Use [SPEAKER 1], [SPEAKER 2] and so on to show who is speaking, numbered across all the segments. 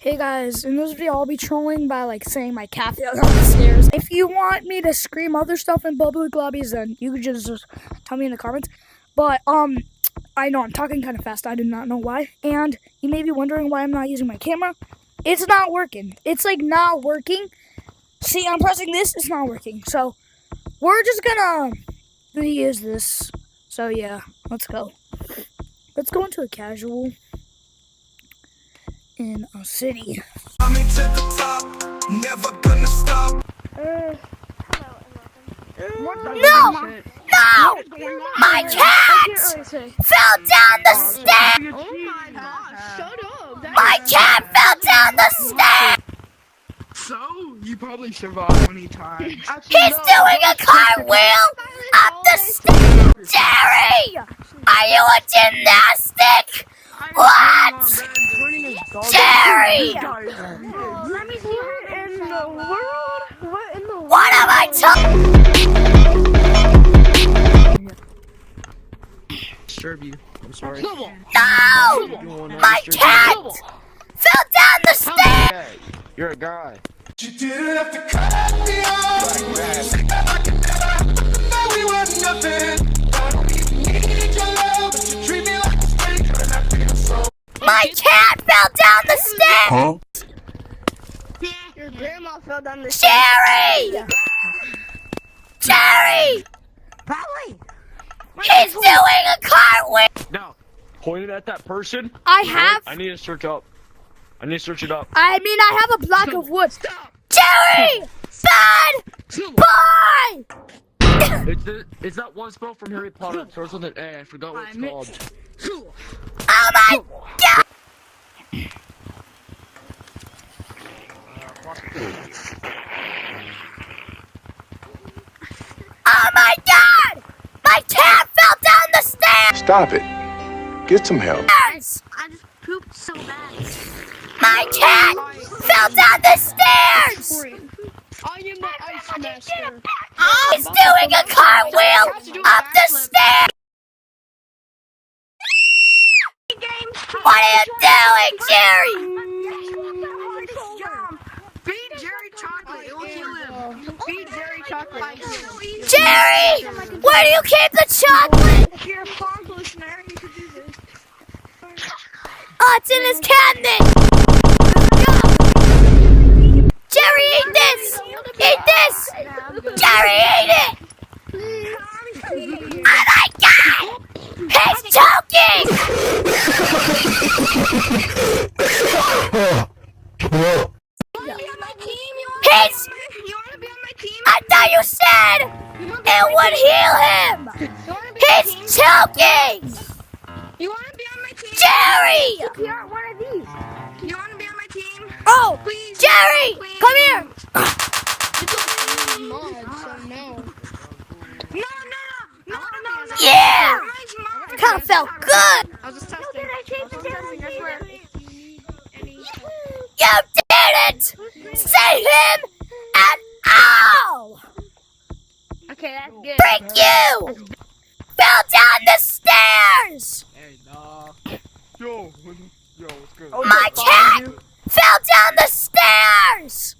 [SPEAKER 1] Hey guys, in this video I'll be trolling by saying my cat fell down the stairs. If you want me to scream other stuff in public lobbies, then you could just tell me in the comments. But I know I'm talking kind of fast, I do not know why. And you may be wondering why I'm not using my camera. It's not working. It's not working. See, I'm pressing this, it's not working. So we're just gonna use this. So yeah, let's go. Let's go into a casual in a city.
[SPEAKER 2] Coming to the top, never gonna stop.
[SPEAKER 1] No! No! My cat fell down the stairs!
[SPEAKER 3] Oh my gosh, shut up!
[SPEAKER 1] My cat fell down the stairs!
[SPEAKER 2] So, you probably survived many times.
[SPEAKER 1] He's doing a cartwheel up the stairs! Jerry! Are you a gymnastic? What? Jerry!
[SPEAKER 3] Let me see what in the world? What in the world?
[SPEAKER 1] What am I talking?
[SPEAKER 2] Disturb you. I'm sorry.
[SPEAKER 1] No! My cat fell down the stairs!
[SPEAKER 2] Hey, you're a guy.
[SPEAKER 4] You didn't have to cut me off. We were nothing. Don't even need your love, but you treat me like a stranger, and I feel so.
[SPEAKER 1] My cat fell down the stairs!
[SPEAKER 4] Huh?
[SPEAKER 3] Your grandma fell down the stairs.
[SPEAKER 1] Jerry! Jerry! He's doing a cartwheel!
[SPEAKER 5] Now, pointed at that person.
[SPEAKER 1] I have.
[SPEAKER 5] I need to search up. I need to search it up.
[SPEAKER 1] I mean, I have a block of wood. Jerry! Bad boy!
[SPEAKER 5] It's that one spell from Harry Potter. It starts with an A. I forgot what it's called.
[SPEAKER 1] Oh my god! Oh my god! My cat fell down the stairs!
[SPEAKER 4] Stop it. Get some help.
[SPEAKER 3] I just pooped so bad.
[SPEAKER 1] My cat fell down the stairs!
[SPEAKER 3] I am the ice master.
[SPEAKER 1] He's doing a cartwheel up the stairs! What are you doing, Jerry?
[SPEAKER 3] Feed Jerry chocolate. It will kill him. Feed Jerry chocolate.
[SPEAKER 1] Jerry! Where do you keep the chocolate?
[SPEAKER 3] If you're a farm pollutioner, you could do this.
[SPEAKER 1] Oh, it's in his cabinet! Go! Jerry, eat this! Eat this! Jerry, eat it! Oh my god! He's choking! He's... I thought you said it would heal him! He's choking!
[SPEAKER 3] You want to be on my team?
[SPEAKER 1] Jerry!
[SPEAKER 3] You are one of these. You want to be on my team?
[SPEAKER 1] Oh!
[SPEAKER 3] Please.
[SPEAKER 1] Jerry!
[SPEAKER 3] Please.
[SPEAKER 1] Come here!
[SPEAKER 3] No.
[SPEAKER 1] Yeah! Kind of felt good!
[SPEAKER 3] I was just testing.
[SPEAKER 1] You didn't save him at all!
[SPEAKER 3] Okay, that's good.
[SPEAKER 1] Freak you! Fell down the stairs!
[SPEAKER 5] Hey, nah. Yo, what's good?
[SPEAKER 1] My cat fell down the stairs!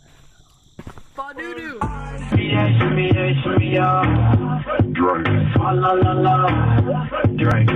[SPEAKER 5] Drink.